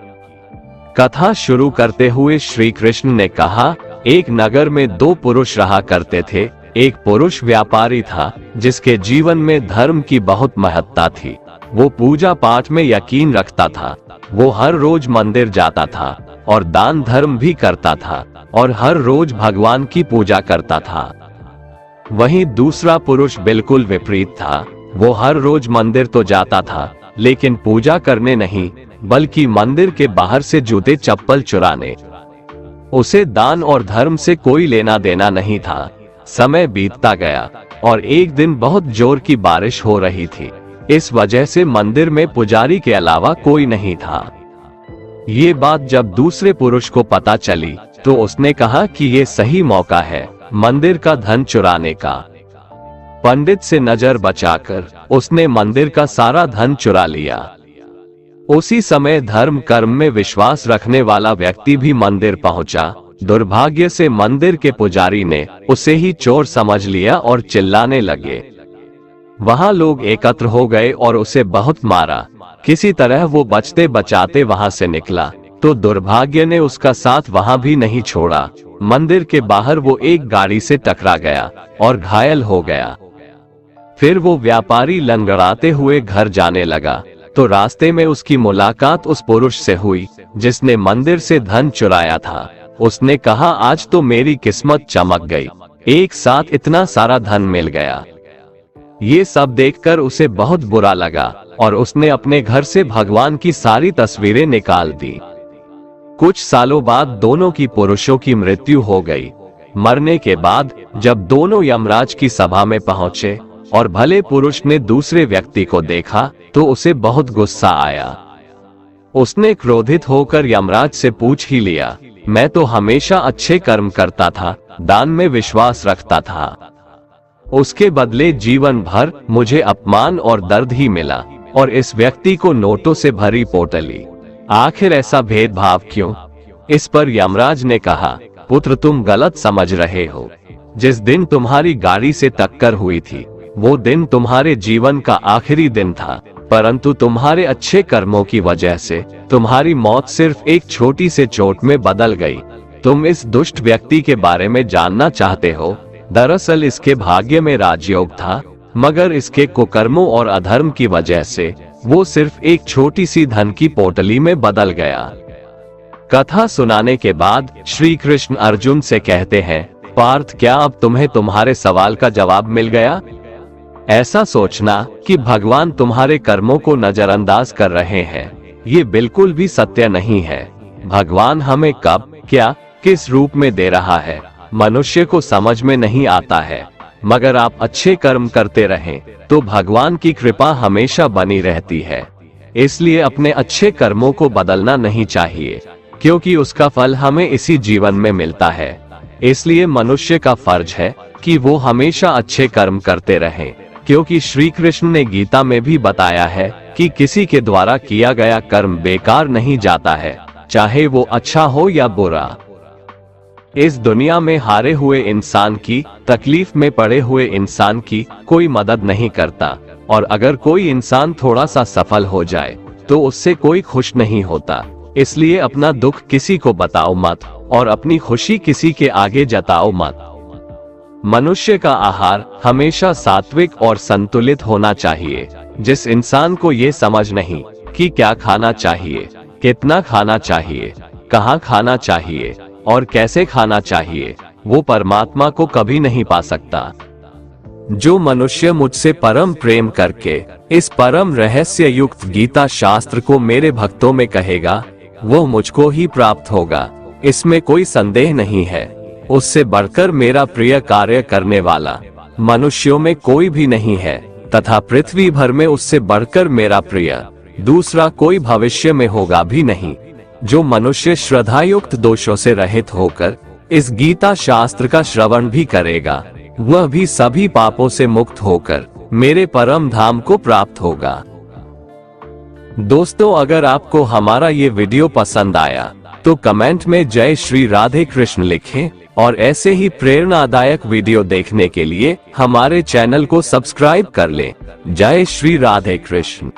कथा शुरू करते हुए श्री कृष्ण ने कहा, एक नगर में दो पुरुष रहा करते थे। एक पुरुष व्यापारी था जिसके जीवन में धर्म की बहुत महत्ता थी। वो पूजा पाठ में यकीन रखता था। वो हर रोज मंदिर जाता था और दान धर्म भी करता था और हर रोज भगवान की पूजा करता था। वहीं दूसरा पुरुष बिल्कुल विपरीत था। वो हर रोज मंदिर तो जाता था लेकिन पूजा करने नहीं, बल्कि मंदिर के बाहर से जूते चप्पल चुराने। उसे दान और धर्म से कोई लेना देना नहीं था। समय बीतता गया और एक दिन बहुत जोर की बारिश हो रही थी। इस वजह से मंदिर में पुजारी के अलावा कोई नहीं था। ये बात जब दूसरे पुरुष को पता चली तो उसने कहा कि ये सही मौका है मंदिर का धन चुराने का। पंडित से नजर बचाकर उसने मंदिर का सारा धन चुरा लिया। उसी समय धर्म कर्म में विश्वास रखने वाला व्यक्ति भी मंदिर पहुंचा। दुर्भाग्य से मंदिर के पुजारी ने उसे ही चोर समझ लिया और चिल्लाने लगे। वहां लोग एकत्र हो गए और उसे बहुत मारा। किसी तरह वो बचते बचाते वहां से निकला तो दुर्भाग्य ने उसका साथ वहां भी नहीं छोड़ा। मंदिर के बाहर वो एक गाड़ी से टकरा गया और घायल हो गया। फिर वो व्यापारी लंगड़ाते हुए घर जाने लगा तो रास्ते में उसकी मुलाकात उस पुरुष से हुई जिसने मंदिर से धन चुराया था। उसने कहा, आज तो मेरी किस्मत चमक गई, एक साथ इतना सारा धन मिल गया। ये सब देखकर उसे बहुत बुरा लगा और उसने अपने घर से भगवान की सारी तस्वीरें निकाल दी। कुछ सालों बाद दोनों की पुरुषों की मृत्यु हो गई। मरने के बाद जब दोनों यमराज की सभा में पहुंचे और भले पुरुष ने दूसरे व्यक्ति को देखा तो उसे बहुत गुस्सा आया। उसने क्रोधित होकर यमराज से पूछ ही लिया, मैं तो हमेशा अच्छे कर्म करता था, दान में विश्वास रखता था, उसके बदले जीवन भर मुझे अपमान और दर्द ही मिला और इस व्यक्ति को नोटों से भरी पोटली, आखिर ऐसा भेदभाव क्यों? इस पर यमराज ने कहा, पुत्र तुम गलत समझ रहे हो। जिस दिन तुम्हारी गाड़ी से टक्कर हुई थी वो दिन तुम्हारे जीवन का आखिरी दिन था, परंतु तुम्हारे अच्छे कर्मों की वजह से तुम्हारी मौत सिर्फ एक छोटी से चोट में बदल गई। तुम इस दुष्ट व्यक्ति के बारे में जानना चाहते हो? दरअसल इसके भाग्य में राजयोग था, मगर इसके कुकर्मों और अधर्म की वजह से वो सिर्फ एक छोटी सी धन की पोटली में बदल गया। कथा सुनाने के बाद श्री कृष्ण अर्जुन से कहते हैं, पार्थ क्या अब तुम्हें तुम्हारे सवाल का जवाब मिल गया? ऐसा सोचना कि भगवान तुम्हारे कर्मों को नजरअंदाज कर रहे हैं, ये बिल्कुल भी सत्य नहीं है। भगवान हमें कब, क्या, किस रूप में दे रहा है, मनुष्य को समझ में नहीं आता है, मगर आप अच्छे कर्म करते रहें तो भगवान की कृपा हमेशा बनी रहती है। इसलिए अपने अच्छे कर्मों को बदलना नहीं चाहिए, क्योंकि उसका फल हमें इसी जीवन में मिलता है। इसलिए मनुष्य का फर्ज है कि वो हमेशा अच्छे कर्म करते रहें, क्योंकि श्री कृष्ण ने गीता में भी बताया है कि किसी के द्वारा किया गया कर्म बेकार नहीं जाता है, चाहे वो अच्छा हो या बुरा। इस दुनिया में हारे हुए इंसान की, तकलीफ में पड़े हुए इंसान की कोई मदद नहीं करता, और अगर कोई इंसान थोड़ा सा सफल हो जाए तो उससे कोई खुश नहीं होता। इसलिए अपना दुख किसी को बताओ मत और अपनी खुशी किसी के आगे जताओ मत। मनुष्य का आहार हमेशा सात्विक और संतुलित होना चाहिए। जिस इंसान को ये समझ नहीं कि क्या खाना चाहिए, कितना खाना चाहिए, कहाँ खाना चाहिए और कैसे खाना चाहिए, वो परमात्मा को कभी नहीं पा सकता। जो मनुष्य मुझसे परम प्रेम करके इस परम रहस्य युक्त गीता शास्त्र को मेरे भक्तों में कहेगा, वो मुझको ही प्राप्त होगा, इसमें कोई संदेह नहीं है। उससे बढ़कर मेरा प्रिय कार्य करने वाला मनुष्यों में कोई भी नहीं है, तथा पृथ्वी भर में उससे बढ़कर मेरा प्रिय दूसरा कोई भविष्य में होगा भी नहीं। जो मनुष्य श्रद्धायुक्त दोषों से रहित होकर इस गीता शास्त्र का श्रवण भी करेगा, वह भी सभी पापों से मुक्त होकर मेरे परम धाम को प्राप्त होगा। दोस्तों, अगर आपको हमारा ये वीडियो पसंद आया तो कमेंट में जय श्री राधे कृष्ण लिखें और ऐसे ही प्रेरणादायक वीडियो देखने के लिए हमारे चैनल को सब्सक्राइब कर लें। जय श्री राधे कृष्ण।